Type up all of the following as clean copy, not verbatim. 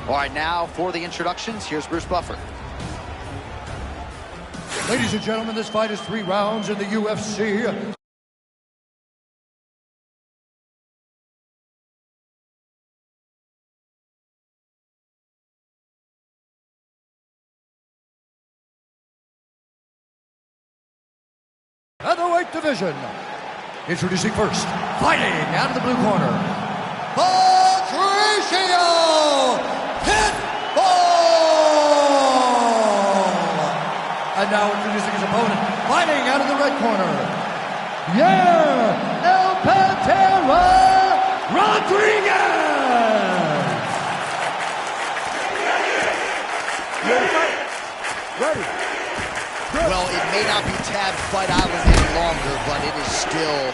All right, now for the introductions, here's Bruce Buffer. Ladies and gentlemen, this fight is 3 rounds in the UFC. Featherweight division. Introducing first, fighting out of the blue corner, Patricio Pitbull! And now introducing his opponent, fighting out of the red corner, El Pantera Rodriguez! Ready. Well, it may not be tabbed Fight Island any longer, but it is still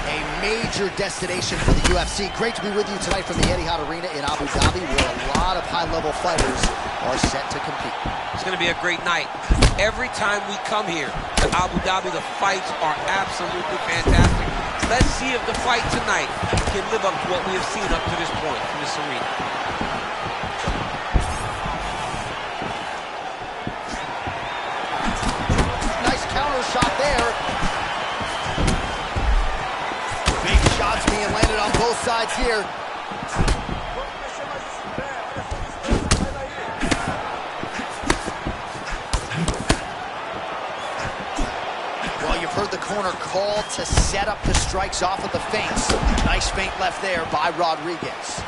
a major destination for the UFC. Great to be with you tonight from the Etihad Arena in Abu Dhabi, where a lot of high-level fighters are set to compete. It's going to be a great night. Every time we come here to Abu Dhabi, the fights are absolutely fantastic. Let's see if the fight tonight can live up to what we have seen up to this point in this arena. Shot there. Big shots being landed on both sides here. Well, you've heard the corner call to set up the strikes off of the feints. Nice feint left there by Rodriguez.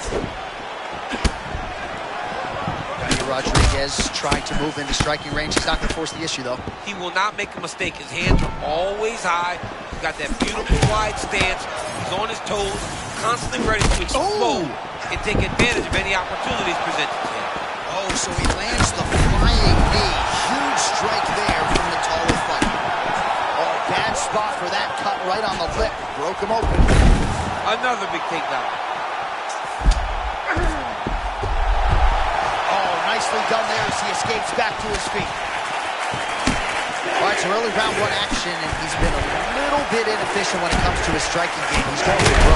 Rodriguez trying to move into striking range. He's not going to force the issue, though. He will not make a mistake. His hands are always high. He's got that beautiful wide stance. He's on his toes, constantly ready to explode and take advantage of any opportunities presented to him. Oh, so he lands the flying knee. Huge strike there from the taller fighter. Oh, bad spot for that cut right on the lip. Broke him open. Another big takedown. Nicely done there as he escapes back to his feet. All right, so early round 1 action, and he's been a little bit inefficient when it comes to his striking game. He's going to grow.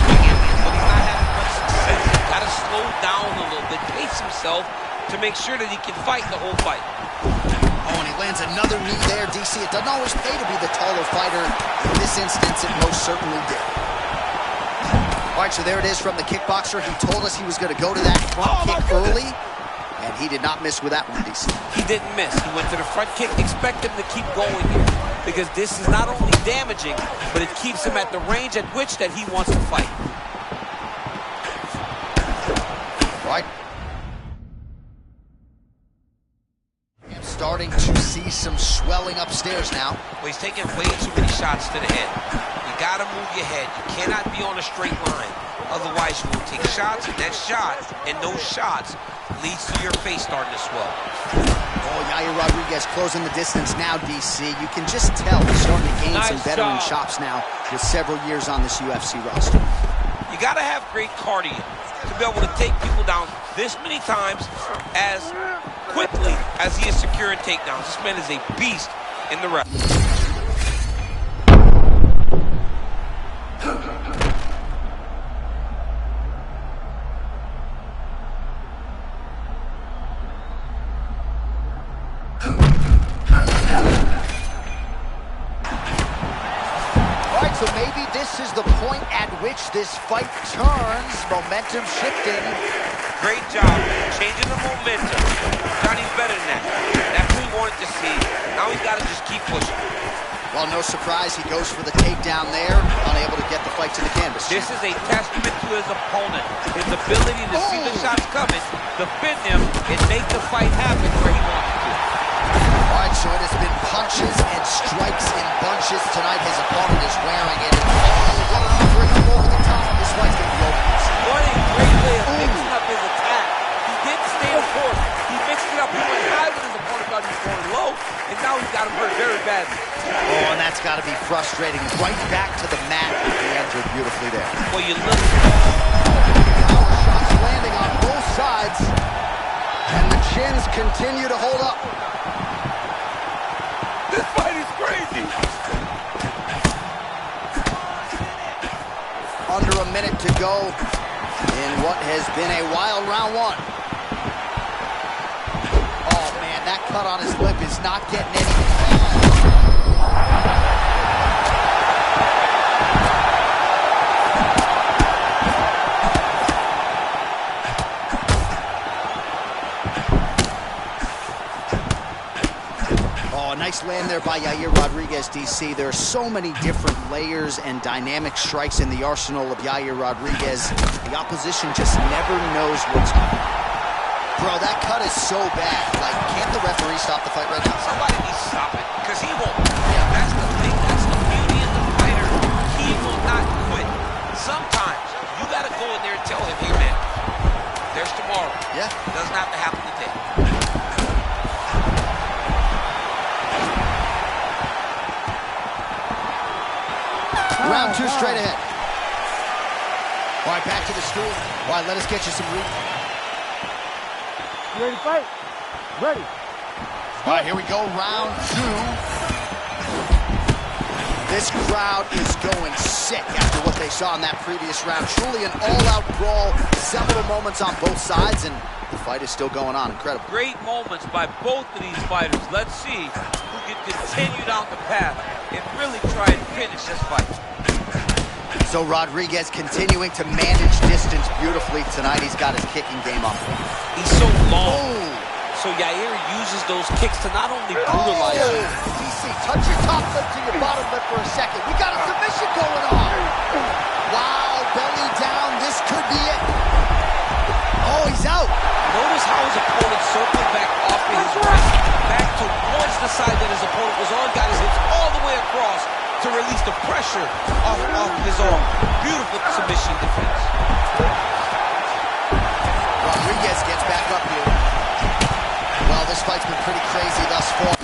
Swinging, but he's not having much success. He's got to slow down a little bit, pace himself to make sure that he can fight the whole fight. Oh, and he lands another knee there, DC. It doesn't always pay to be the taller fighter. In this instance, it most certainly did. All right, so there it is from the kickboxer. He told us he was going to go to that front kick early. And he did not miss with that one, DC. He didn't miss. He went to the front kick. Expect him to keep going here, because this is not only damaging, but it keeps him at the range at which that he wants to fight. Right. I'm starting to see some swelling upstairs now. Well, he's taking way too many shots to the head. You gotta move your head. You cannot be on a straight line. Otherwise, you will take shots, and that shot and those shots leads to your face starting to swell. Oh, Yair Rodriguez closing the distance now, DC. You can just tell he's starting to gain some veteran chops now with several years on this UFC roster. You got to have great cardio to be able to take people down this many times as quickly as he is securing takedowns. This man is a beast in the wrestling. So maybe this is the point at which this fight turns, momentum shifting. Great job, changing the momentum. Johnny's better than that. That's what we wanted to see. Now he's got to just keep pushing. Well, no surprise, he goes for the takedown there, unable to get the fight to the canvas. This is a testament to his opponent, his ability to see the shots coming, defend them, and make the fight happen where he wants it to. All right, so it has been punches and strikes in bunches tonight. His opponent is wearing it. Oh, what an bring him over the top. This fight's going to be over. What a great way of mixing up his attack. He didn't stay the course. He mixed it up. He went high with his opponent, thought he was going low, and now he's got him hurt very badly. Oh, and that's got to be frustrating. Right back to the mat. He entered beautifully there. Well, you look. Power shots landing on both sides, and the chins continue to hold up. This fight is crazy. Under a minute to go in what has been a wild round one. Oh, man, that cut on his lip is not getting any... Nice land there by Yair Rodriguez, DC. There are so many different layers and dynamic strikes in the arsenal of Yair Rodriguez. The opposition just never knows what's coming. Bro, that cut is so bad. Like, can't the referee stop the fight right now? Somebody needs to stop it, because he won't. Yeah, that's the thing. That's the beauty of the fighter. He will not quit. Sometimes you got to go in there and tell him, hey, man, there's tomorrow. Yeah. It doesn't have to happen today. Round two straight ahead. All right, back to the stool. All right, let us get you some read. You ready to fight? Ready. All right, here we go, round two. This crowd is going sick after what they saw in that previous round. Truly an all-out brawl, several moments on both sides, and the fight is still going on. Incredible. Great moments by both of these fighters. Let's see who can continue down the path and really try and finish this fight. So Rodriguez continuing to manage distance beautifully tonight. He's got his kicking game on. He's so long. So Yair uses those kicks to not only brutalize you. DC, touch your top lip to your bottom lip for a second. We got a submission going on. Wow, belly down. This could be it. Oh, he's out. Notice how his opponent circled back off of his right, back towards the side that his opponent was on, got his hips all the way across to release the pressure off his arm. Beautiful submission defense. Rodriguez gets back up here. Well, this fight's been pretty crazy thus far.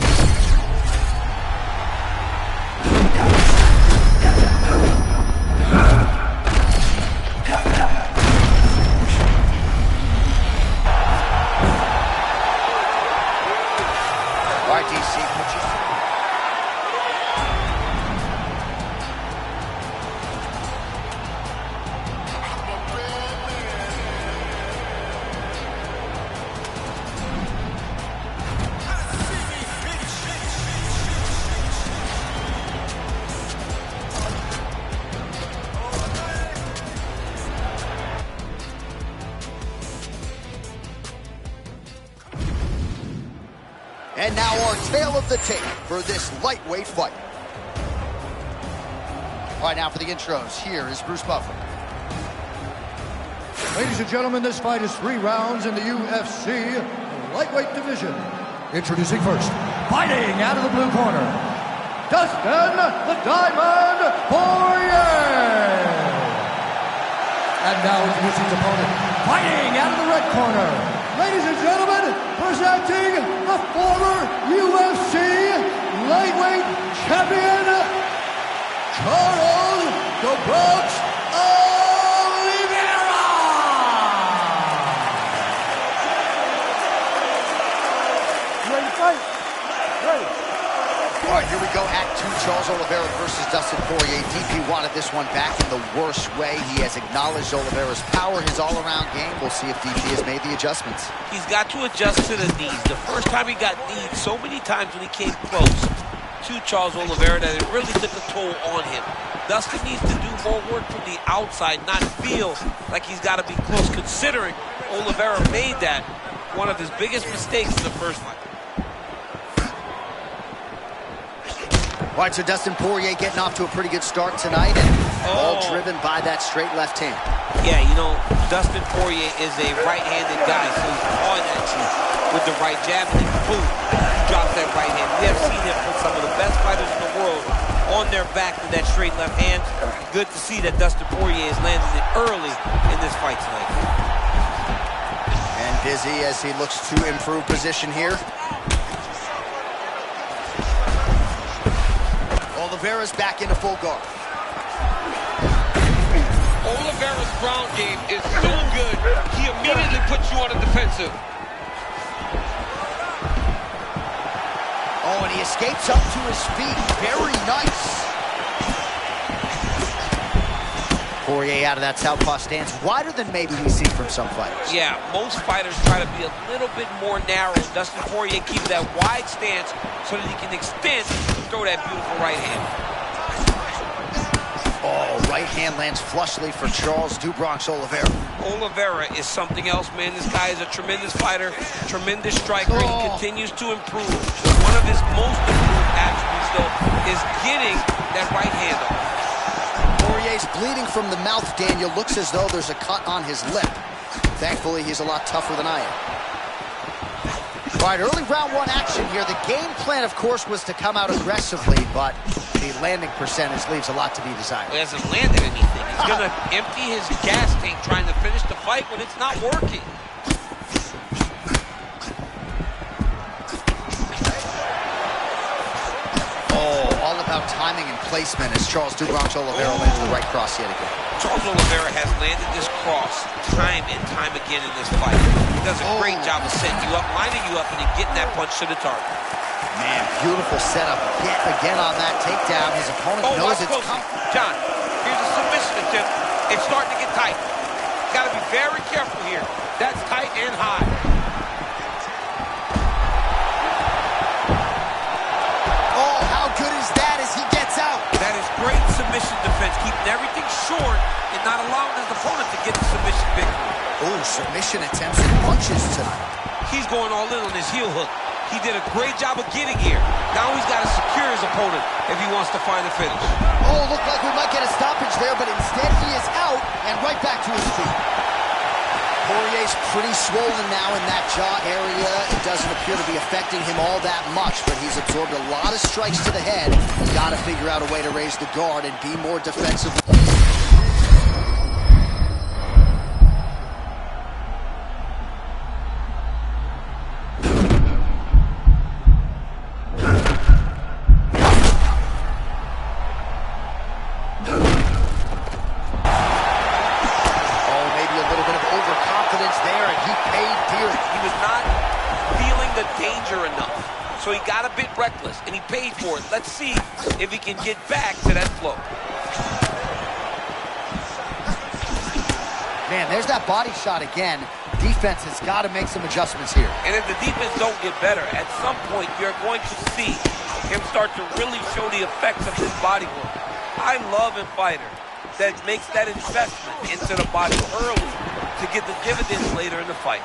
All right, DC, put your... And now our tale of the tape for this lightweight fight. All right, now for the intros, here is Bruce Buffer. Ladies and gentlemen, this fight is 3 rounds in the UFC lightweight division. Introducing first, fighting out of the blue corner, Dustin the Diamond Poirier. And now introducing his opponent, fighting out of the red corner. Ladies and gentlemen, presenting the former UFC lightweight champion, Charles "The Bronx" Oliveira. You ready to fight? Ready. All right, here we go, Act 2, Charles Oliveira versus Dustin Poirier. DP wanted this one back in the worst way. He has acknowledged Oliveira's power, his all-around game. We'll see if DP has made the adjustments. He's got to adjust to the knees. The first time he got kneed so many times when he came close to Charles Oliveira that it really took a toll on him. Dustin needs to do more work from the outside, not feel like he's got to be close, considering Oliveira made that one of his biggest mistakes in the first fight. All right, so Dustin Poirier getting off to a pretty good start tonight, and all driven by that straight left hand. Yeah, you know, Dustin Poirier is a right-handed guy, so he's on at you with the right jab, and then boom, drops that right hand. We have seen him put some of the best fighters in the world on their back with that straight left hand. Good to see that Dustin Poirier is landing it early in this fight tonight. And Dizzy as he looks to improve position here. Oliveira's back into full guard. Oliveira's ground game is so good, he immediately puts you on the defensive. Oh, and he escapes up to his feet. Very nice. Poirier out of that southpaw stance, wider than maybe we see from some fighters. Yeah, most fighters try to be a little bit more narrow. Dustin Poirier keeps that wide stance so that he can extend and throw that beautiful right hand. Oh, right hand lands flushly for Charles do Bronx Oliveira. Oliveira is something else, man. This guy is a tremendous fighter, tremendous striker, and he continues to improve. One of his most improved attributes, though, is getting that right hand off. Poirier's bleeding from the mouth, Daniel. Looks as though there's a cut on his lip. Thankfully, he's a lot tougher than I am. All right, early round one action here. The game plan, of course, was to come out aggressively, but the landing percentage leaves a lot to be desired. He hasn't landed anything. He's going to empty his gas tank trying to finish the fight when it's not working. All about timing and placement as Charles do Bronx Oliveira lands the right cross yet again. Charles Oliveira has landed this cross time and time again in this fight. He does a great job of setting you up, lining you up, and then getting that punch to the target. Man, beautiful setup yet again on that takedown. His opponent knows it's coming. John, here's a submission attempt. It's starting to get tight. Got to be very careful here. That's tight and high. Good as that as he gets out. That is great submission defense, keeping everything short and not allowing his opponent to get the submission victory. Oh, submission attempts and punches tonight. He's going all in on his heel hook. He did a great job of getting here. Now he's got to secure his opponent if he wants to find a finish. Oh, looked like we might get a stoppage there, but instead he is out and right back to his feet. Poirier's pretty swollen now in that jaw area. It doesn't appear to be affecting him all that much, but he's absorbed a lot of strikes to the head. He's got to figure out a way to raise the guard and be more defensive. So he got a bit reckless, and he paid for it. Let's see if he can get back to that flow. Man, there's that body shot again. Defense has got to make some adjustments here. And if the defense don't get better, at some point you're going to see him start to really show the effects of his body work. I love a fighter that makes that investment into the body early to get the dividends later in the fight.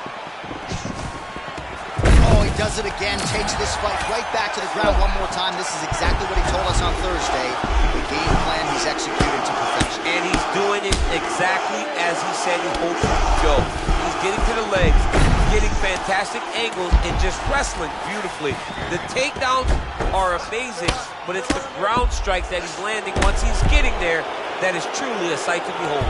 Does it again, takes this fight right back to the ground one more time. This is exactly what he told us on Thursday. The game plan he's executed to perfection. And he's doing it exactly as he said he hoped to go. He's getting to the legs, getting fantastic angles, and just wrestling beautifully. The takedowns are amazing, but it's the ground strike that he's landing once he's getting there that is truly a sight to behold.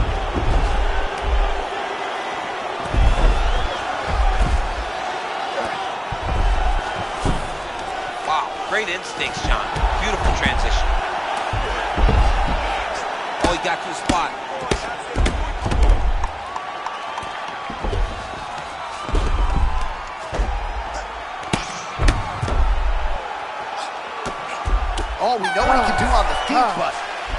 Great instincts, John. Beautiful transition. Oh, he got to the spot. Oh, we know what he can do on the feet, but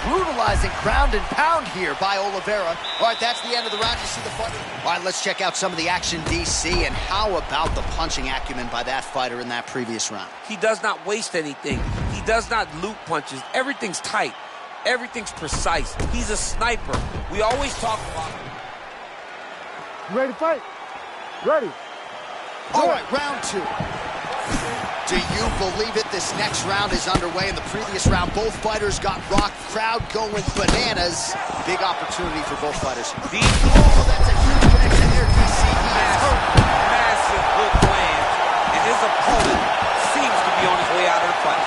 brutalizing ground and pound here by Oliveira. All right, that's the end of the round. You see the fight. All right, let's check out some of the action, DC, and how about the punching acumen by that fighter in that previous round? He does not waste anything. He does not loop punches. Everything's tight. Everything's precise. He's a sniper. We always talk about him. You ready to fight? Ready. All right, round two. Do you believe it? This next round is underway. In the previous round, both fighters got rocked. Crowd going bananas. Big opportunity for both fighters. Oh, that's a huge connection there, DC. Massive hook lands, and his opponent seems to be on his way out of the fight.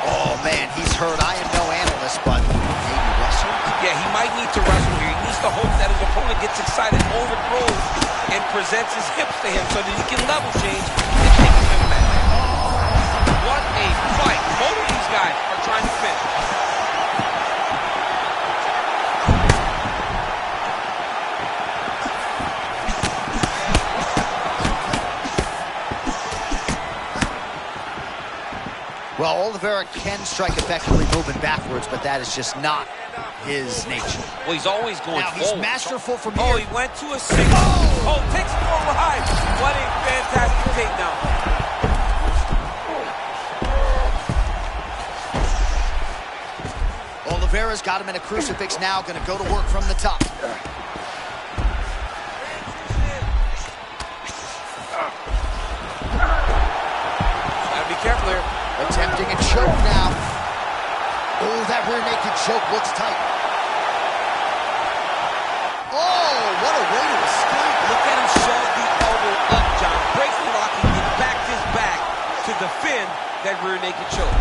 Oh, man, he's hurt. I am no analyst, but maybe wrestle? Yeah, he might need to wrestle here. He needs to hope that his opponent gets excited, overthrows, and presents his hips to him so that he can level change and take him back. What a fight. Both of these guys are trying to finish. Well, Oliveira can strike effectively moving backwards, but that is just not his nature. Well, he's always going now, forward. he's masterful from Oh, here. he went to a single. Oh, takes him for a ride. What a fantastic takedown. Oliveira's got him in a crucifix now, going to go to work from the top. Gotta be careful here. Attempting a choke now. Oh, that rear naked choke looks tight. Oh, what a way to escape. Look at him shove the elbow up, John. Breaks the lock and gets back his back to defend that rear naked choke.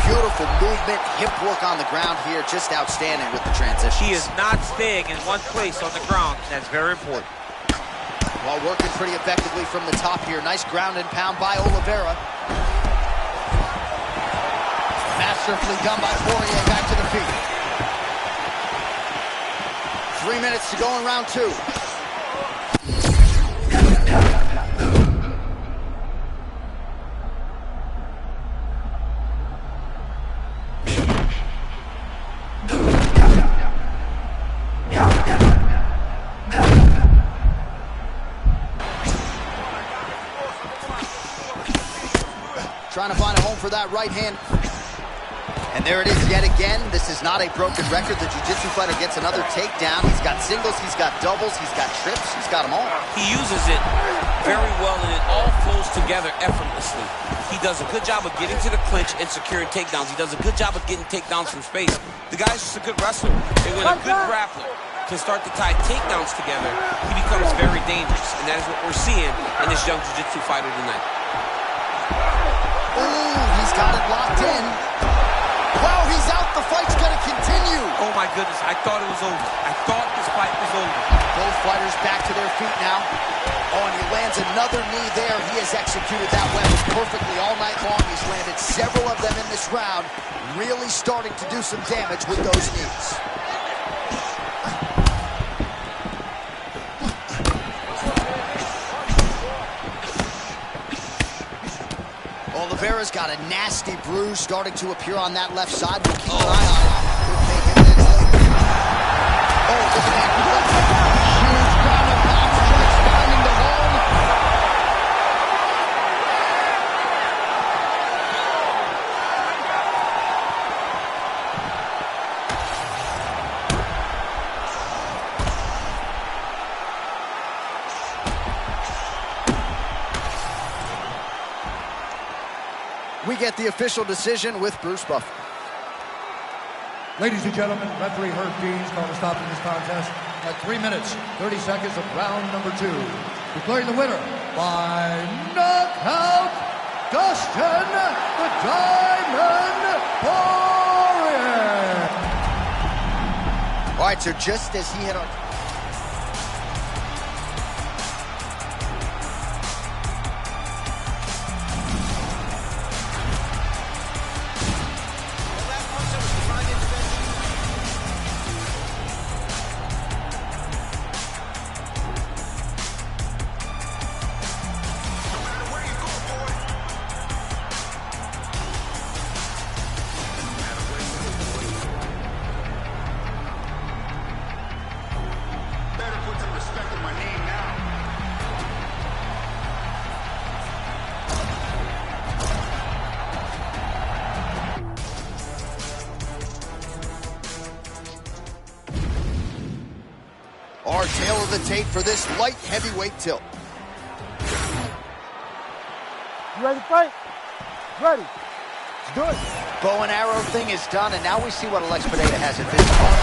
Beautiful movement, hip work on the ground here, just outstanding with the transition. He is not staying in one place on the ground. That's very important. While working pretty effectively from the top here. Nice ground and pound by Oliveira. Masterfully done by Poirier, back to the feet. 3 minutes to go in round 2. Trying to find a home for that right hand. And there it is yet again. This is not a broken record. The jiu-jitsu fighter gets another takedown. He's got singles, he's got doubles, he's got trips, he's got them all. He uses it very well, and it all flows together effortlessly. He does a good job of getting to the clinch and securing takedowns. He does a good job of getting takedowns from space. The guy's just a good wrestler. And when a good grappler can start to tie takedowns together, he becomes very dangerous. And that is what we're seeing in this young jiu-jitsu fighter tonight. Ooh, he's got it locked in. Wow, he's out. The fight's going to continue. Oh, my goodness. I thought it was over. I thought this fight was over. Both fighters back to their feet now. Oh, and he lands another knee there. He has executed that weapon perfectly all night long. He's landed several of them in this round, really starting to do some damage with those knees. Oliveira's got a nasty bruise starting to appear on that left side. We'll keep an eye on it. Oh, look at that. Huge ground and pound strikes finding the home. We get the official decision with Bruce Buffer. Ladies and gentlemen, referee Herb Dean's going to stop in this contest at 3 minutes, 30 seconds of round number 2. Declaring the winner by knockout, Dustin the Diamond Poirier. All right, so just as he had... Our tail of the tape for this light heavyweight tilt. You ready to fight? Ready. Let's do it. Bow and arrow thing is done, and now we see what Alex Pineda has at this point.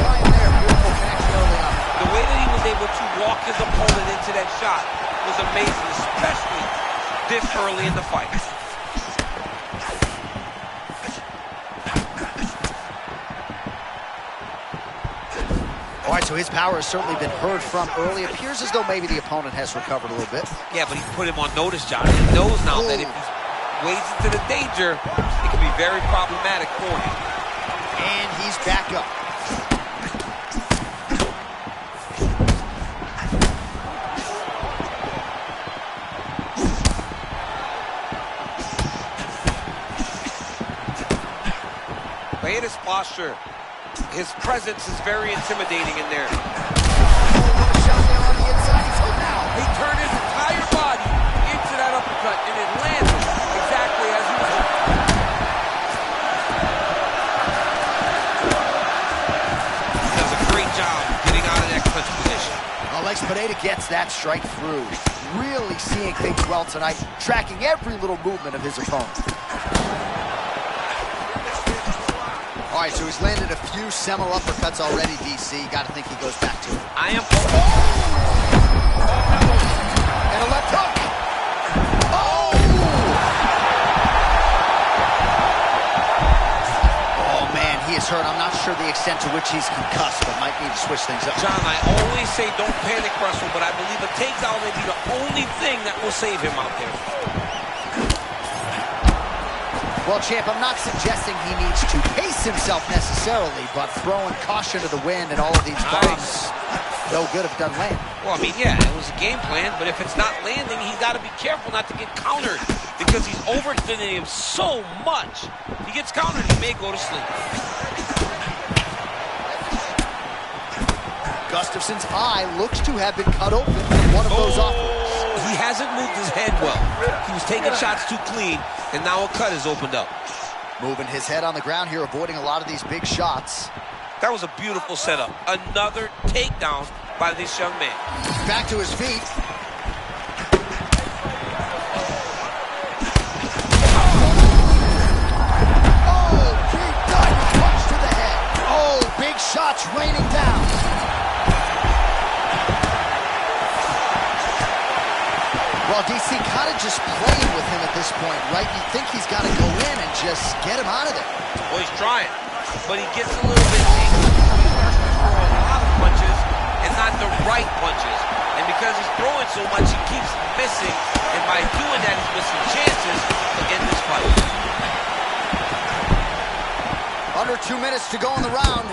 Right there, beautiful connection early on. The way that he was able to walk his opponent into that shot was amazing, especially this early in the fight. All right, so his power has certainly been heard from early. It appears as though maybe the opponent has recovered a little bit. Yeah, but he put him on notice, John. He knows now that if he wades into the danger, it can be very problematic for him. And he's back up. posture. His presence is very intimidating in there. Shot there on the inside. He's hurt now. He turned his entire body into that uppercut, and it landed exactly as he was hoping. He does a great job getting out of that clinch position. Alex Pineda gets that strike through. Really seeing things well tonight, tracking every little movement of his opponent. All right, so he's landed a few seminal uppercuts already, DC. Got to think he goes back to it. I am... And a left hook. Oh! Oh, man, he is hurt. I'm not sure the extent to which he's concussed, but might need to switch things up. John, I always say don't panic wrestle, but I believe a takedown may be the only thing that will save him out there. Well, champ, I'm not suggesting he needs to pace himself necessarily, but throwing caution to the wind and all of these bombs, no good if it doesn't land. Well, I mean, yeah, it was a game plan, but if it's not landing, he's got to be careful not to get countered because he's overextending him so much. If he gets countered, he may go to sleep. Gustafson's eye looks to have been cut open from one of those offers. He hasn't moved his head well. He was taking shots too clean, and now a cut has opened up. Moving his head on the ground here, avoiding a lot of these big shots. That was a beautiful setup. Another takedown by this young man. Back to his feet. Oh, big diving punch to the head. Oh, big shots raining down. Well, DC kind of just playing with him at this point, right? You think he's got to go in and just get him out of there. Well, he's trying, but he gets a little bit anxious. He starts to throw a lot of punches and not the right punches. And because he's throwing so much, he keeps missing. And by doing that, he's missing chances to end this fight. Under 2 minutes to go in the round.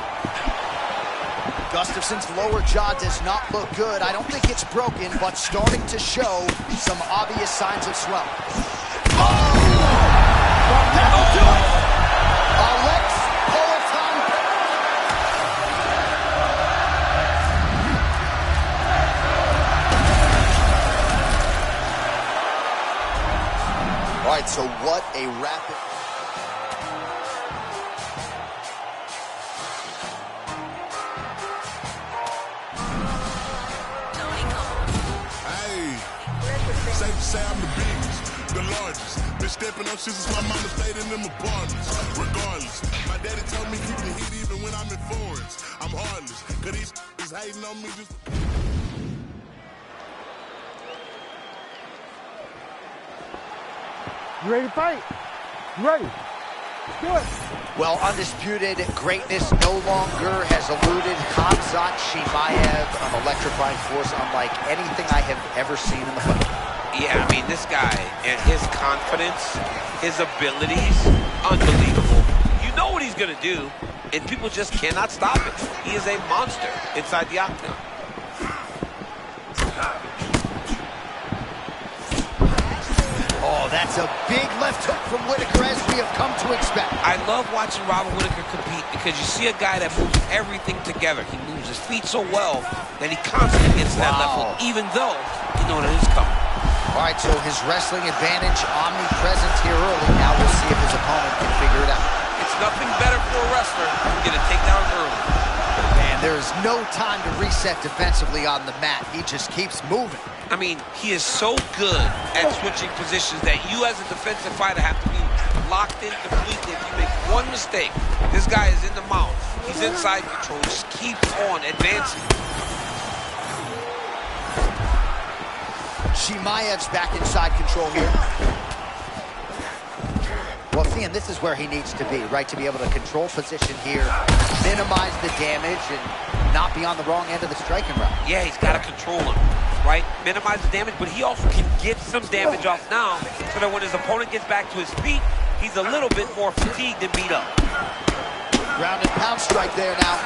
Gustafson's lower jaw does not look good. I don't think it's broken, but starting to show some obvious signs of swelling. Oh! That'll do it! Alex Politan. All right, so what a rapid... Safe to say I'm the biggest, the largest. Been stepping up since my mama stayed in them apartments. Regardless, my daddy told me keep the heat even when I'm in foreigns. I'm heartless, cause these is hating on me just... You ready to fight? You ready? Do it. Well, undisputed greatness no longer has eluded Khamzat Chimaev, an electrifying force unlike anything I have ever seen in the fight. Yeah, I mean, this guy and his confidence, his abilities, unbelievable. You know what he's going to do, and people just cannot stop it. He is a monster inside the octagon. Oh, that's a big left hook from Whittaker, as we have come to expect. I love watching Robert Whittaker compete because you see a guy that moves everything together. He moves his feet so well that he constantly gets that left hook, even though you know that it's coming. All right, so his wrestling advantage omnipresent here early. Now we'll see if his opponent can figure it out. It's nothing better for a wrestler to get a takedown early. Man, there is no time to reset defensively on the mat. He just keeps moving. I mean, he is so good at switching positions that you as a defensive fighter have to be locked in completely. If you make one mistake, this guy is in the mount. He's inside control. Just keeps on advancing. Chimaev's back inside control here. Well, Thean, this is where he needs to be, right? To be able to control position here, minimize the damage, and not be on the wrong end of the striking route. Yeah, he's got to control him, right? Minimize the damage, but he also can get some damage off now so that when his opponent gets back to his feet, he's a little bit more fatigued and beat up. Ground and pound strike there now.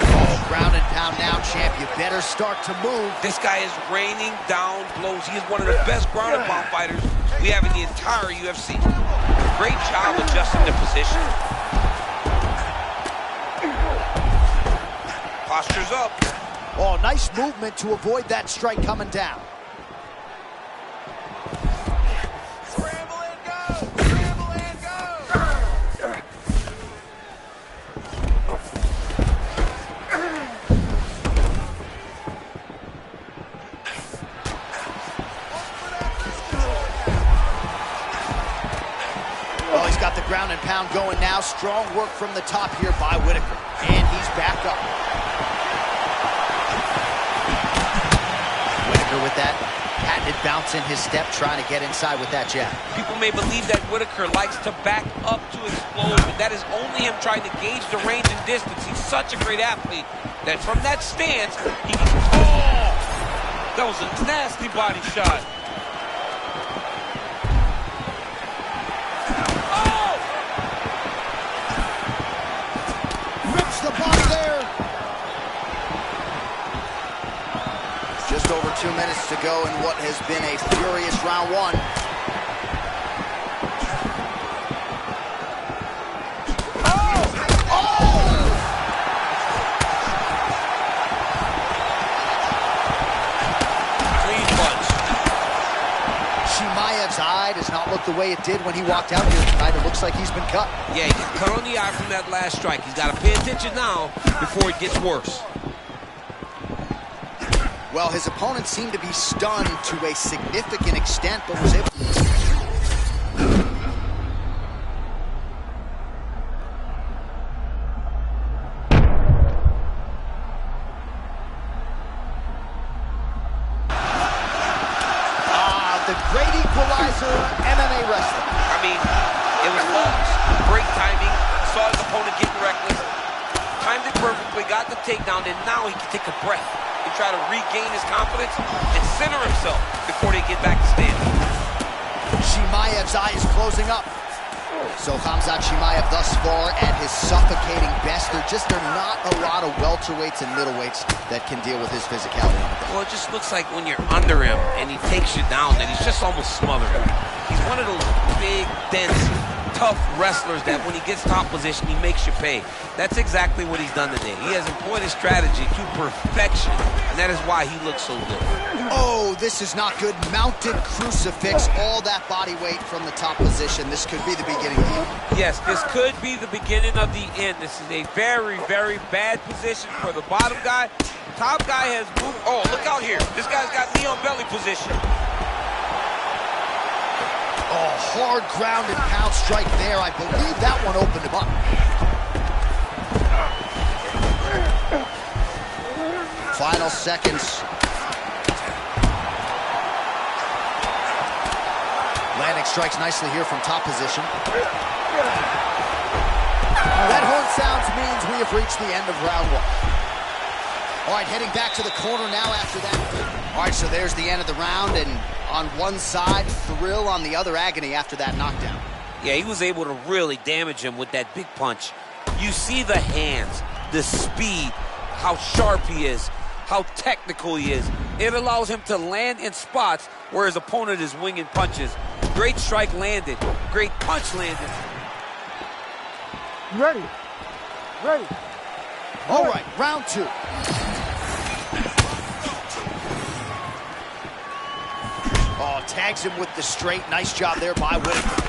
Oh, ground and pound now, champ. You better start to move. This guy is raining down blows. He is one of the best ground and pound fighters we have in the entire UFC. Great job adjusting the position. Posture's up. Oh, nice movement to avoid that strike coming down. Scramble and go! Scramble and go! Oh, he's got the ground and pound going now. Strong work from the top here by Whitaker. And he's back up. Whitaker with that patented bounce in his step, trying to get inside with that jab. People may believe that Whitaker likes to back up to explode, but that is only him trying to gauge the range and distance. He's such a great athlete that from that stance, he can... Oh! That was a nasty body shot. The body there. Just over 2 minutes to go in what has been a furious round one. Clean punch. Chimaev's eye does not look the way it did when he walked out here tonight. It looks like he's been cut. Yeah, he got cut on the eye from that last strike. He's got to pay attention now before it gets worse. Well, his opponent seemed to be stunned to a significant extent, but was able... the great equalizer, MMA wrestler. I mean, it was flawless. Great timing. Saw his opponent getting reckless. Timed it perfectly, got the takedown, and now he can take a breath and try to regain his confidence and center himself before they get back to standing. Chimaev's eye is closing up. So Khamzat Chimaev thus far at his suffocating best. There are not a lot of welterweights and middleweights that can deal with his physicality. Well, it just looks like when you're under him and he takes you down that he's just almost smothering. He's one of those big, dense, tough wrestlers that when he gets top position, he makes you pay. That's exactly what he's done today. He has employed his strategy to perfection, and that is why he looks so good. Oh, this is not good. Mounted crucifix, all that body weight from the top position. This could be the beginning of the end. Yes, this could be the beginning of the end. This is a very, very bad position for the bottom guy. Top guy has moved. Oh, look out here. This guy's got knee on belly position. Oh, hard ground and pound strike there. I believe that one opened him up. Final seconds. Landing strikes nicely here from top position. That horn sounds means we have reached the end of round one. All right, heading back to the corner now after that. All right, so there's the end of the round, and on one side, thrill, on the other, agony after that knockdown. Yeah, he was able to really damage him with that big punch. You see the hands, the speed, how sharp he is, how technical he is. It allows him to land in spots where his opponent is winging punches. Great strike landed. Great punch landed. You ready? Ready. All right, round two. Oh, tags him with the straight. Nice job there by Whitaker.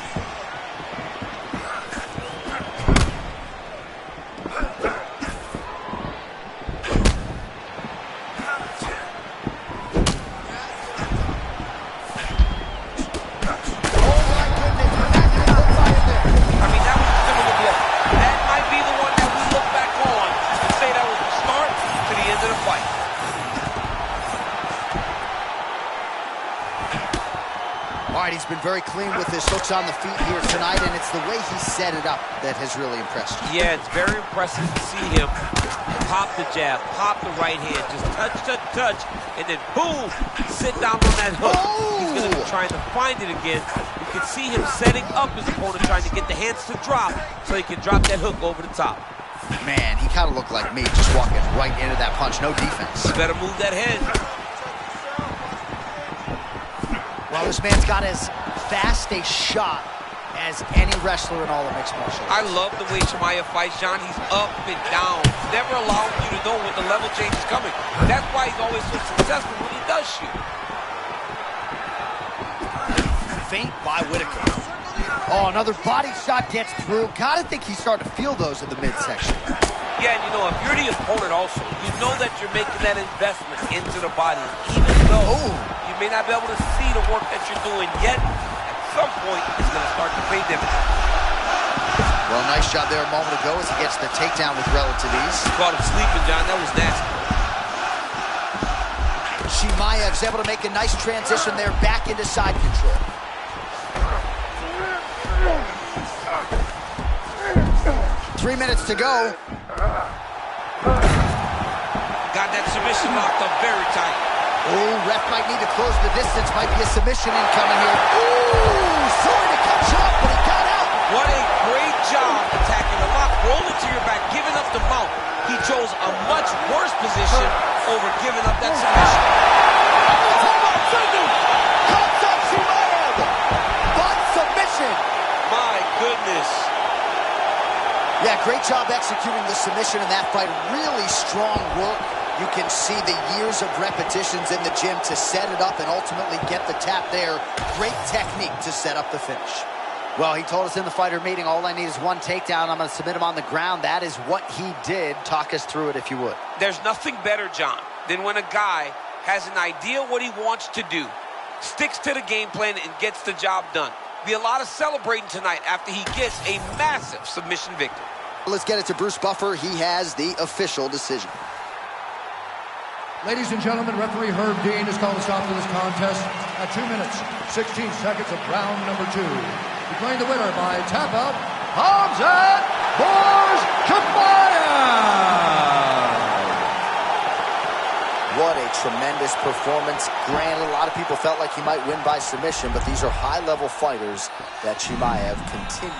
He's been very clean with his hooks on the feet here tonight, and it's the way he set it up that has really impressed you. Yeah, it's very impressive to see him pop the jab, pop the right hand, just touch, touch, touch, and then boom, sit down on that hook. Oh! He's going to be trying to find it again. You can see him setting up his opponent, trying to get the hands to drop so he can drop that hook over the top. Man, he kind of looked like me, just walking right into that punch, no defense. You better move that head. Well, this man's got as fast a shot as any wrestler in all of mixed martial arts. I love the way Chimaev fights, John. He's up and down, never allowing you to you know when the level change is coming. That's why he's always so successful when he does shoot. Feint by Whitaker. Oh, another body shot gets through. Gotta think he's starting to feel those in the midsection. Yeah, and you know, if you're the opponent also, you know that you're making that investment into the body, even though you may not be able to see the work that you're doing yet. At some point, it's going to start to pay dividends. Well, nice job there a moment ago as he gets the takedown with relative ease. Caught him sleeping, John. That was nasty. Chimaev's able to make a nice transition there back into side control. 3 minutes to go. Got that submission locked up very tight. Oh, ref might need to close the distance. Might be a submission incoming here. Ooh, sorry to cut you off, but he got out. What a great job attacking the lock, rolling to your back, giving up the mount. He chose a much worse position over giving up that submission. Cuts up Chimaev. Butt submission. My goodness. Yeah, great job executing the submission in that fight. Really strong work. You can see the years of repetitions in the gym to set it up and ultimately get the tap there. Great technique to set up the finish. Well, he told us in the fighter meeting, all I need is one takedown. I'm going to submit him on the ground. That is what he did. Talk us through it if you would. There's nothing better, John, than when a guy has an idea what he wants to do, sticks to the game plan, and gets the job done. Be a lot of celebrating tonight after he gets a massive submission victory. Let's get it to Bruce Buffer. He has the official decision. Ladies and gentlemen, referee Herb Dean has called a stop to this contest at 2 minutes, 16 seconds of round number 2. Declaring the winner by tap out, Khamzat Chimaev. What a tremendous performance. Granted, a lot of people felt like he might win by submission, but these are high-level fighters that Chimaev continues.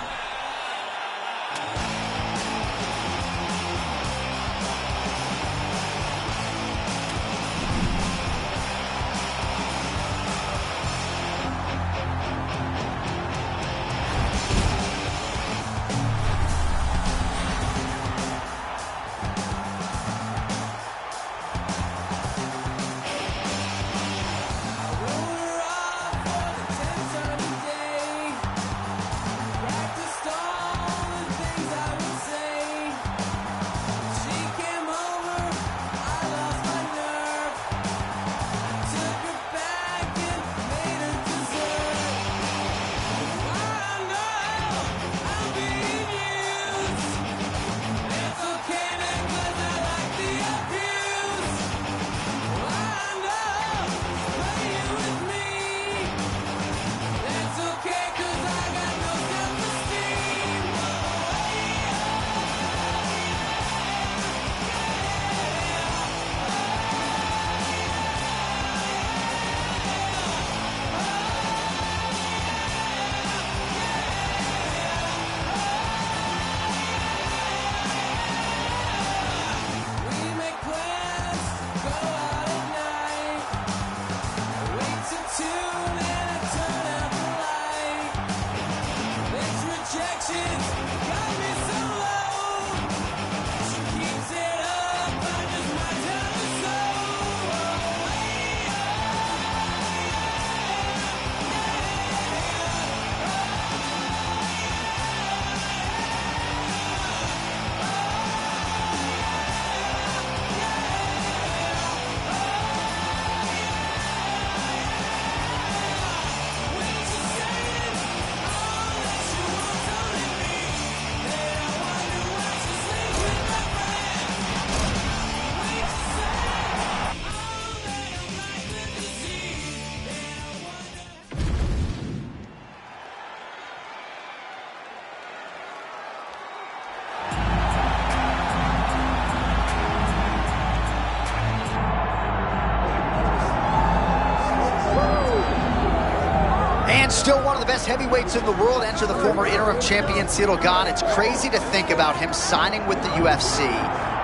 Still one of the best heavyweights in the world. Enter the former interim champion, Ciryl Gane. It's crazy to think about him signing with the UFC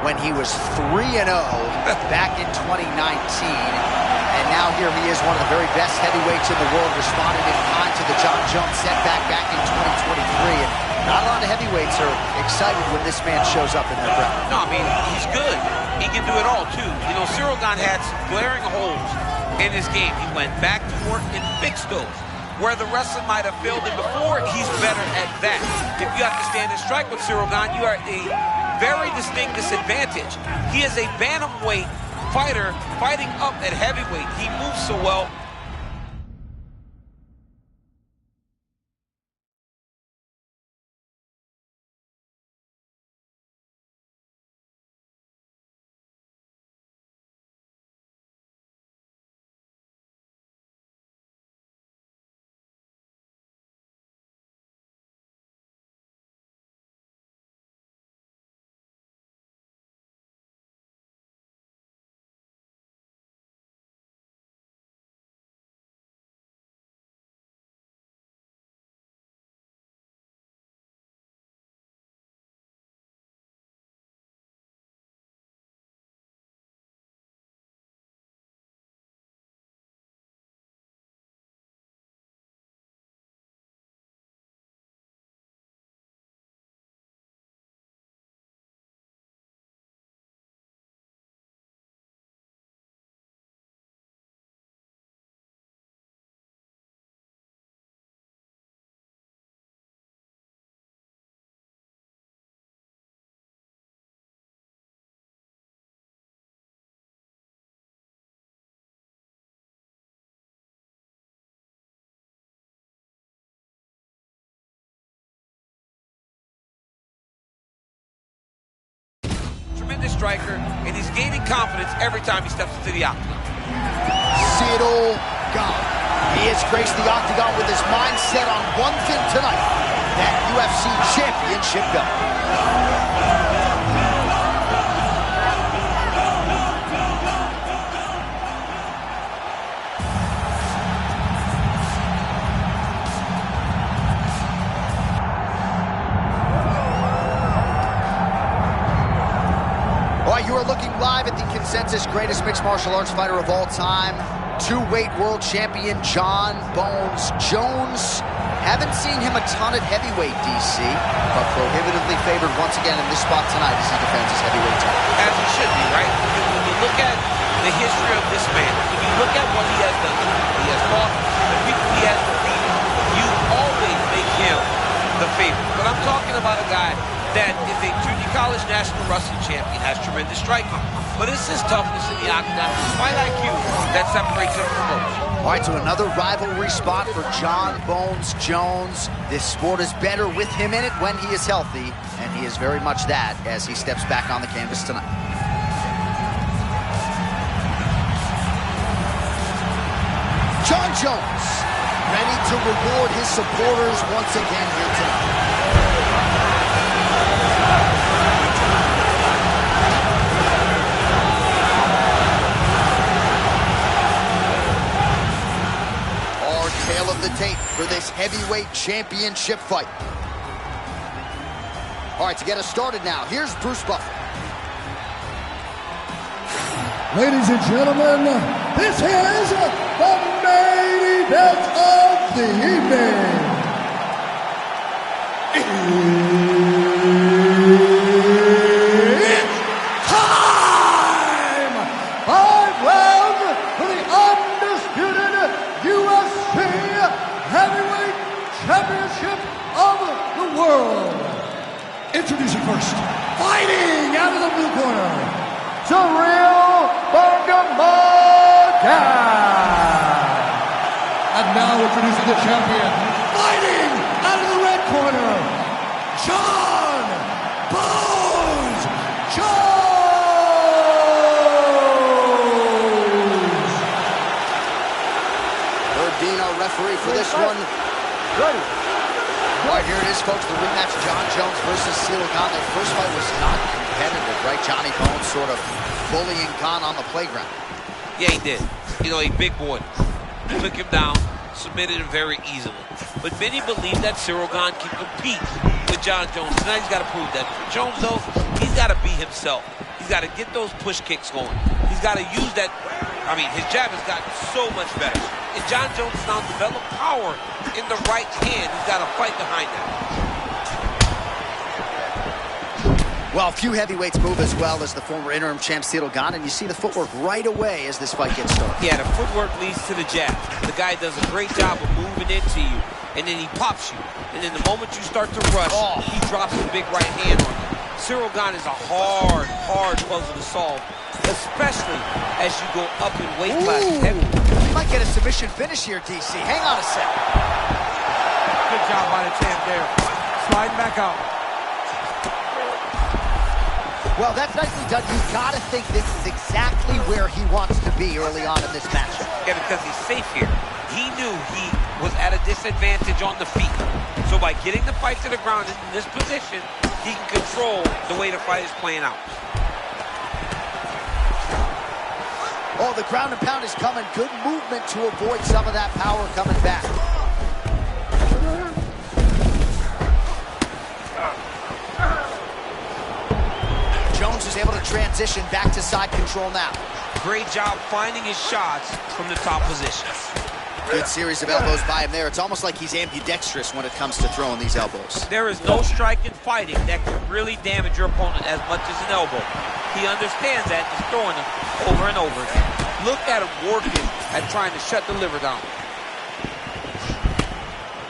when he was 3-0 back in 2019. And now here he is, one of the very best heavyweights in the world, responding in kind to the John Jones setback back in 2023. And not a lot of heavyweights are excited when this man shows up in their crowd. No, I mean, he's good. He do it all, too. You know, Ciryl Gane had some glaring holes in his game. He went back to work and fixed those. Where the wrestler might have failed him before, he's better at that. If you have to stand and strike with Ciryl Gane, you are at a very distinct disadvantage. He is a bantamweight fighter fighting up at heavyweight. He moves so well. Tremendous striker, and he's gaining confidence every time he steps into the octagon. Ciryl Gane. He has graced the octagon with his mind set on one thing tonight, that UFC championship belt. You are looking live at the Consensus greatest mixed martial arts fighter of all time, two-weight world champion Jon Bones Jones. Haven't seen him a ton at heavyweight, DC, but prohibitively favored once again in this spot tonight as he defends his heavyweight title. As he should be, right? When you look at the history of this man, when you look at what he has done, he has fought the people he has defeated, you always make him the favorite. But I'm talking about a guy that is a junior college national wrestling champion, has tremendous striking. But it's his toughness in the octagon, his fight IQ, that separates him from most. All right, to another rivalry spot for Jon Bones Jones. This sport is better with him in it when he is healthy, and he is very much that as he steps back on the canvas tonight. Jon Jones, ready to reward his supporters once again here tonight. Tale of the tape for this heavyweight championship fight. All right, to get us started now, here's Bruce Buffer. Ladies and gentlemen, this is the main event of the evening. It's time! 5 rounds for the undisputed UFC Heavyweight Championship of the world. Introducing first, fighting out of the blue corner, Ciryl Gane. And now introducing the champion, fighting out of the red corner, Jon Bones Jones. Herb Dean, our referee for this one. Ready. All right, here it is, folks, the rematch, Jon Jones versus Ciryl Gane. That first fight was not competitive, right? Johnny Bones sort of bullying Gane on the playground. Yeah, he did. You know, a big boy. Took him down, submitted him very easily. But many believe that Ciryl Gane can compete with Jon Jones. Tonight he's got to prove that. For Jones, though, he's got to be himself. He's got to get those push kicks going. He's got to use that. I mean, his jab has gotten so much better. And Jon Jones has now developed power in the right hand. He's got to fight behind that. Well, few heavyweights move as well as the former interim champ Ciryl Gane, and you see the footwork right away as this fight gets started. Yeah, the footwork leads to the jab. The guy does a great job of moving into you, and then he pops you. And then the moment you start to rush, he drops a big right hand on you. Ciryl Gane is a hard puzzle to solve, especially as you go up in weight classes. We might get a submission finish here, DC. Hang on a sec. Good job by the champ there. Sliding back out. Well, that's nicely done. You've got to think this is exactly where he wants to be early on in this matchup. Yeah, because he's safe here. He knew he was at a disadvantage on the feet. So by getting the fight to the ground in this position, he can control the way the fight is playing out. Oh, the ground and pound is coming. Good movement to avoid some of that power coming back. Jones is able to transition back to side control now. Great job finding his shots from the top position. Good series of elbows by him there. It's almost like he's ambidextrous when it comes to throwing these elbows. There is no strike in fighting that can really damage your opponent as much as an elbow. He understands that, just throwing them over and over again. Look at him working at trying to shut the liver down.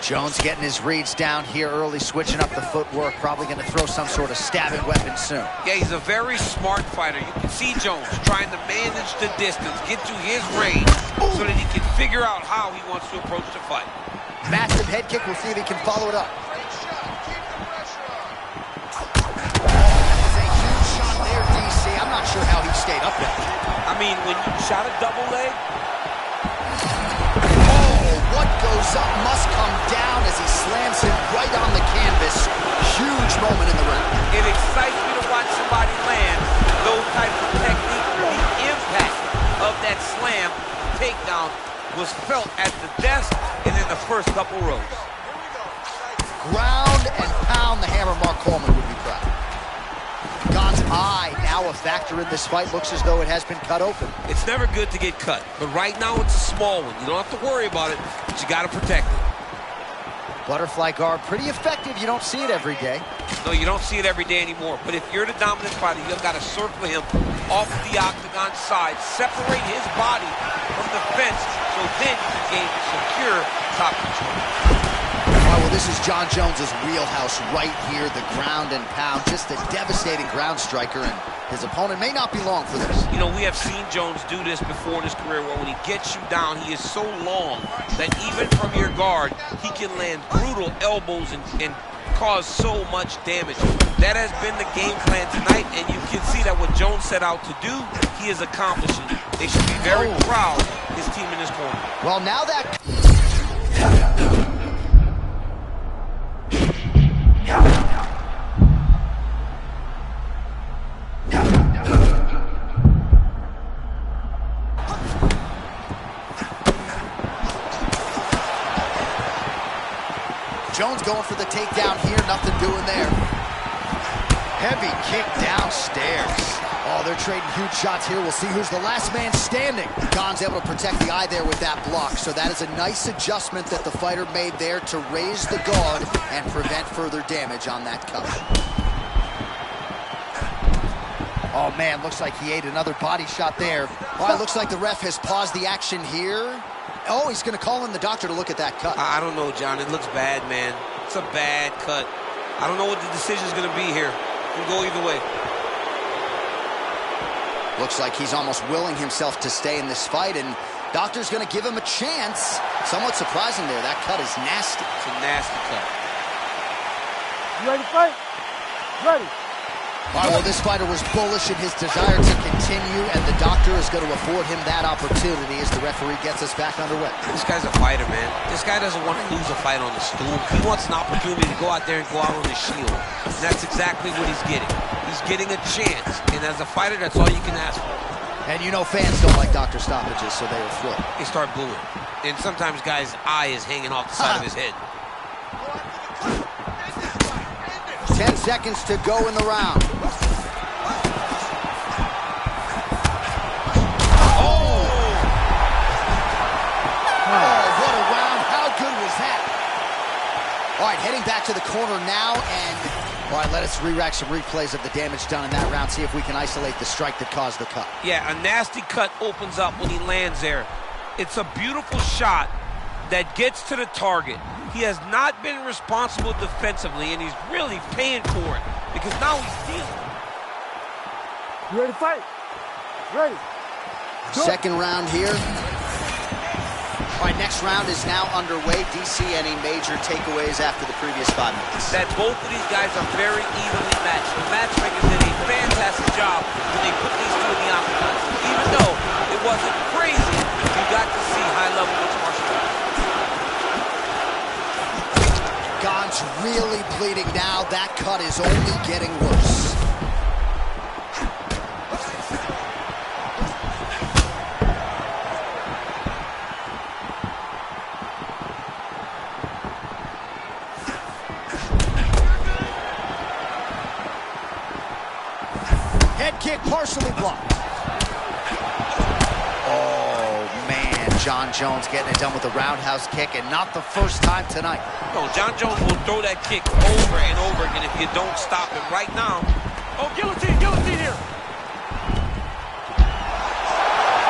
Jones getting his reads down here early, switching up the footwork, probably going to throw some sort of stabbing weapon soon. Yeah, he's a very smart fighter. You can see Jones trying to manage the distance, get to his range, so that he can figure out how he wants to approach the fight. Massive head kick, we'll see if he can follow it up. That was a huge shot there, DC. I'm not sure how he stayed up there. I mean, when you shot a double leg, what goes up must come down as he slams him right on the canvas. Huge moment in the round. It excites me to watch somebody land those types of techniques. The impact of that slam takedown was felt at the desk and in the first couple rows. Ground and pound, the hammer. Mark Coleman would be proud. Gane's eye now a factor in this fight. Looks as though it has been cut open. It's never good to get cut, but right now it's a small one. You don't have to worry about it, but you got to protect it. Butterfly guard, pretty effective. You don't see it every day. No, you don't see it every day anymore. But if you're the dominant fighter, you've got to circle him off the octagon side, separate his body from the fence, so then you can gain secure top control. All right, well, this is Jon Jones's wheelhouse right here, the ground and pound. Just a devastating ground striker, and his opponent may not be long for this. You know, we have seen Jones do this before in his career, where when he gets you down, he is so long that even from your guard, he can land brutal elbows and cause so much damage. That has been the game plan tonight, and you can see that what Jones set out to do, he is accomplishing. They should be very proud, his team in his corner. Well, now that... Jones going for the takedown here, nothing doing there. Heavy kick downstairs. Oh, they're trading huge shots here. We'll see who's the last man standing. Gane's able to protect the eye there with that block, so that is a nice adjustment that the fighter made there to raise the guard and prevent further damage on that cut. Oh, man, looks like he ate another body shot there. All right, looks like the ref has paused the action here. Oh, he's going to call in the doctor to look at that cut. I don't know, John. It looks bad, man. It's a bad cut. I don't know what the decision's going to be here. It can go either way. Looks like he's almost willing himself to stay in this fight, and doctor's going to give him a chance. Somewhat surprising there. That cut is nasty. It's a nasty cut. You ready to fight? Ready. All right, well, this fighter was bullish in his desire to continue, and the doctor is going to afford him that opportunity as the referee gets us back underway. This guy's a fighter, man. This guy doesn't want to lose a fight on the stool. He wants an opportunity to go out there and go out on his shield. And that's exactly what he's getting. He's getting a chance, and as a fighter, that's all you can ask for. And you know fans don't like doctor stoppages, so they will flip. They start booing. And sometimes guys' eye is hanging off the side of his head. 10 seconds to go in the round. Oh, what a round. How good was that? All right, heading back to the corner now, and All right, let us re-rack some replays of the damage done in that round, see if we can isolate the strike that caused the cut. Yeah, a nasty cut opens up when he lands there. It's a beautiful shot that gets to the target. He has not been responsible defensively, and he's really paying for it because now he's dealing. You ready to fight? Ready. Second round here. All right, next round is now underway. DC, any major takeaways after the previous 5 minutes? That both of these guys are very evenly matched. The matchmakers did a fantastic job when they put these two in the octagon. Even though it wasn't crazy, you got to see high-level mixed martial arts. Gane's really bleeding now. That cut is only getting worse. Head kick partially blocked. Oh, man. Jon Jones getting it done with a roundhouse kick, and not the first time tonight. No, Jon Jones will throw that kick over and over again if you don't stop him right now. Oh, guillotine here.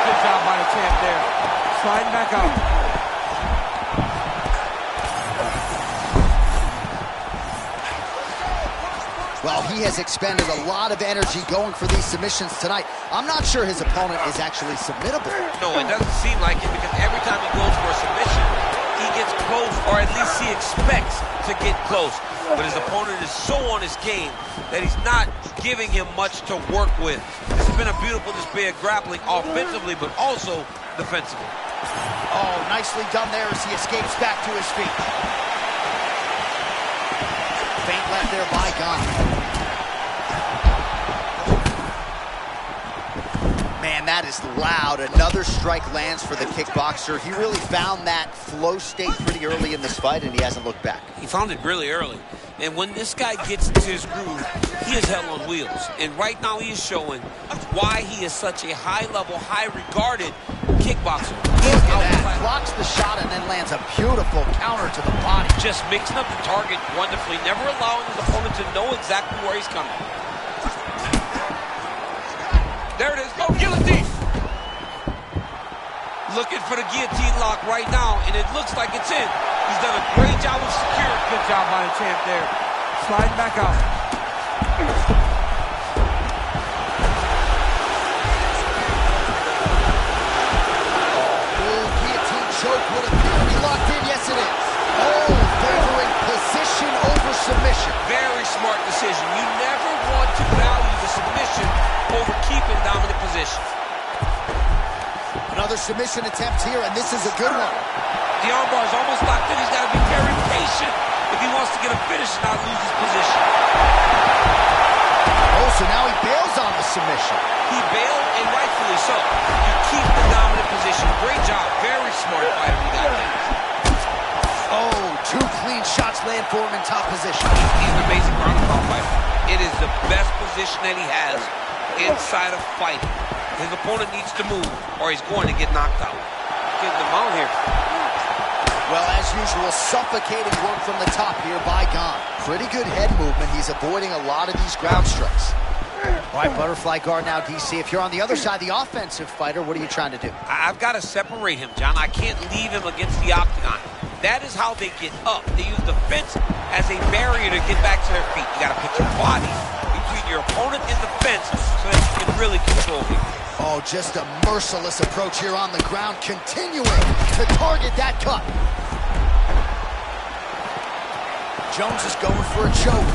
Good job by the champ there. Sliding back out. Well, he has expended a lot of energy going for these submissions tonight. I'm not sure his opponent is actually submittable. No, it doesn't seem like it because every time he goes for a submission, he gets close, or at least he expects to get close. But his opponent is so on his game that he's not giving him much to work with. This has been a beautiful display of grappling offensively, but also defensively. Oh, nicely done there as he escapes back to his feet. Feint left there by Gane. Man, that is loud. Another strike lands for the kickboxer. He really found that flow state pretty early in this fight, and he hasn't looked back. He found it really early. And when this guy gets into his groove, he is hell on wheels. And right now he is showing why he is such a high-level, high-regarded kickboxer. Look at that. Blocks the shot and then lands a beautiful counter to the body. Just mixing up the target wonderfully, never allowing his opponent to know exactly where he's coming. There it is. Oh, guillotine! Looking for the guillotine lock right now, and it looks like it's in. He's done a great job of securing. Good job by the champ there. Sliding back out. Guillotine choke would appear to be locked in. Yes, it is. Oh, favoring position over submission. Very smart decision. You never want to value the submission over keeping dominant position. Another submission attempt here, and this is a good one. The armbar is almost locked in. He's got to be very patient if he wants to get a finish and not lose his position. Oh, so now he bails on the submission. He bailed, and rightfully so. You keep the dominant position. Great job. Very smart fighter he got there. Oh, two clean shots land for him in top position. He's an amazing ground and pound fighter. It is the best position that he has inside of fighting. His opponent needs to move, or he's going to get knocked out. Getting him out here. Well, as usual, suffocating work from the top here by Gane. Pretty good head movement. He's avoiding a lot of these ground strikes. All right, butterfly guard now, DC. If you're on the other side, the offensive fighter, what are you trying to do? I've got to separate him, John. I can't leave him against the octagon. That is how they get up. They use the fence as a barrier to get back to their feet. You got to put your body between your opponent and the fence so that you can really control him. Oh, just a merciless approach here on the ground, continuing to target that cut. Jones is going for a choke.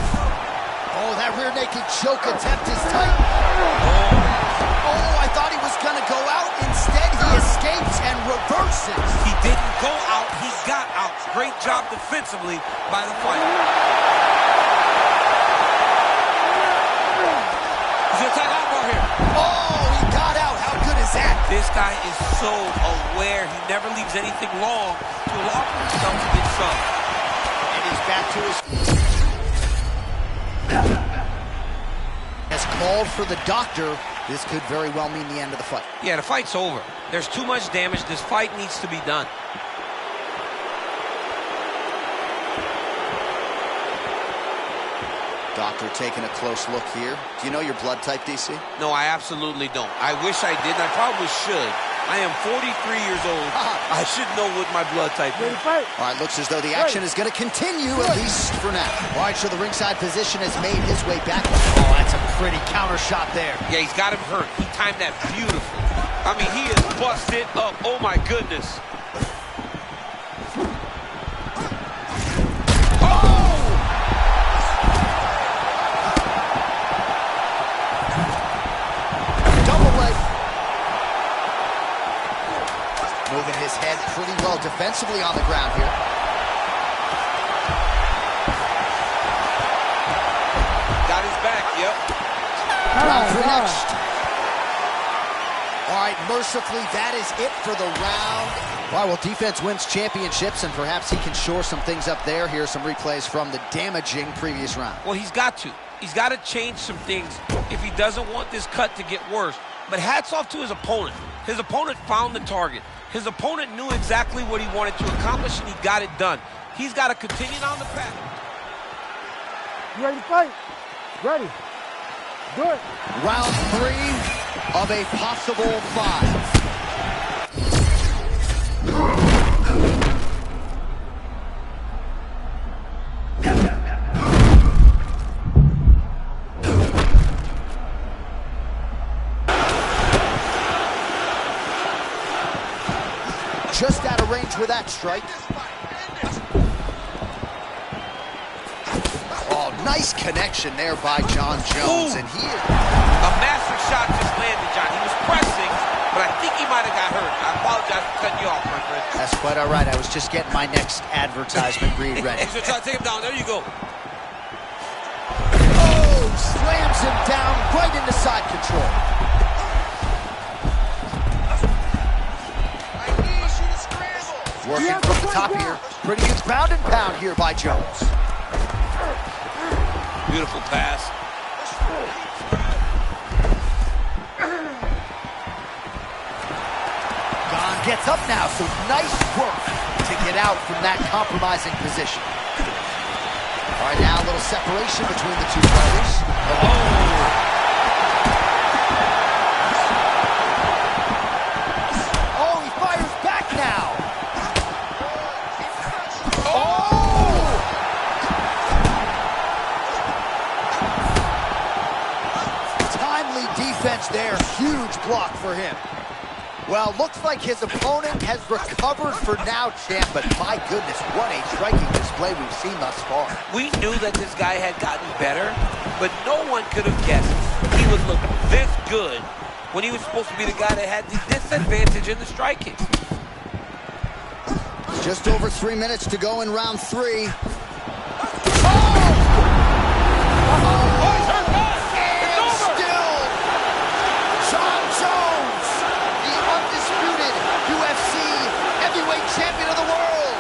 Oh, that rear naked choke attempt is tight. Oh, I thought he was going to go out. Instead, he escapes and reverses. He didn't go out, he got out. Great job defensively by the fighter. He's going to take armbar here. Oh, he got out. How good is that? This guy is so aware. He never leaves anything long to allow for himself to get some. And he's back to his feet. Has called for the doctor. This could very well mean the end of the fight. Yeah, the fight's over. There's too much damage. This fight needs to be done. Doctor taking a close look here. Do you know your blood type, DC? No, I absolutely don't. I wish I did. I probably should. I am 43 years old. I should know what my blood type is. All right, looks as though the action is going to continue, at least for now. All right, so the ringside physician has made his way back. Oh, that's a pretty counter shot there. Yeah, he's got him hurt. He timed that beautifully. I mean, he is busted up. Oh, my goodness. Moving his head pretty well defensively on the ground here. Got his back, yep. Round 3 next. All right, mercifully, that is it for the round. All right, well, defense wins championships, and perhaps he can shore some things up there. Here are some replays from the damaging previous round. Well, he's got to. He's got to change some things if he doesn't want this cut to get worse. But hats off to his opponent. His opponent found the target. His opponent knew exactly what he wanted to accomplish, and he got it done. He's got to continue down the path. You ready to fight? Ready. Do it. Round 3 of a possible 5. Just out of range with that strike. Oh, nice connection there by Jon Jones. Ooh. And he is... A massive shot just landed, John. He was pressing, but I think he might have got hurt. I apologize for cutting you off, my friend. That's quite all right. I was just getting my next advertisement read ready. He's going to try to take him down. There you go. Oh, slams him down right into side control. Working from the top here. Pretty good ground and pound here by Jones. Beautiful pass. Gon gets up now, so nice work to get out from that compromising position. All right, now a little separation between the two fighters. Oh, he fires back now. Defense there, huge block for him. Well, looks like his opponent has recovered for now, champ, but my goodness, what a striking display we've seen thus far. We knew that this guy had gotten better, but no one could have guessed he would look this good when he was supposed to be the guy that had the disadvantage in the striking. Just over 3 minutes to go in round 3. Champion of the world.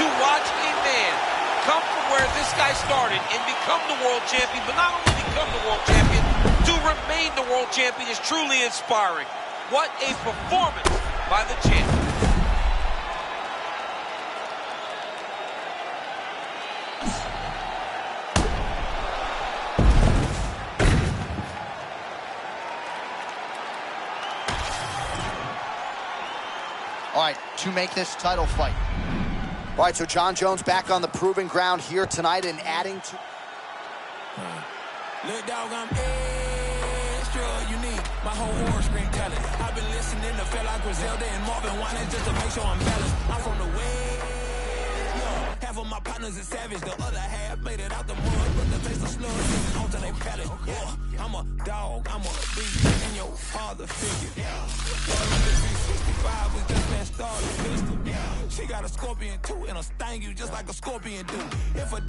To watch a man come from where this guy started and become the world champion, but not only become the world champion, to remain the world champion is truly inspiring. What a performance by the champion. All right, to make this title fight. All right, so Jon Jones back on the proving ground here tonight and adding to... Look, dog, I'm extra unique. My whole aura scream talent. I've been listening to feel like Griselda and Marvin Winans just to make sure I'm balanced. I'm from the West. Half of my partners is savage. The other half made it out the mud, but the taste of sludge is onto their palate. I'm a dog, I'm a beast, and your father figure. 365 was just that started pistol. She got a scorpion too, and a sting you just like a scorpion do. If a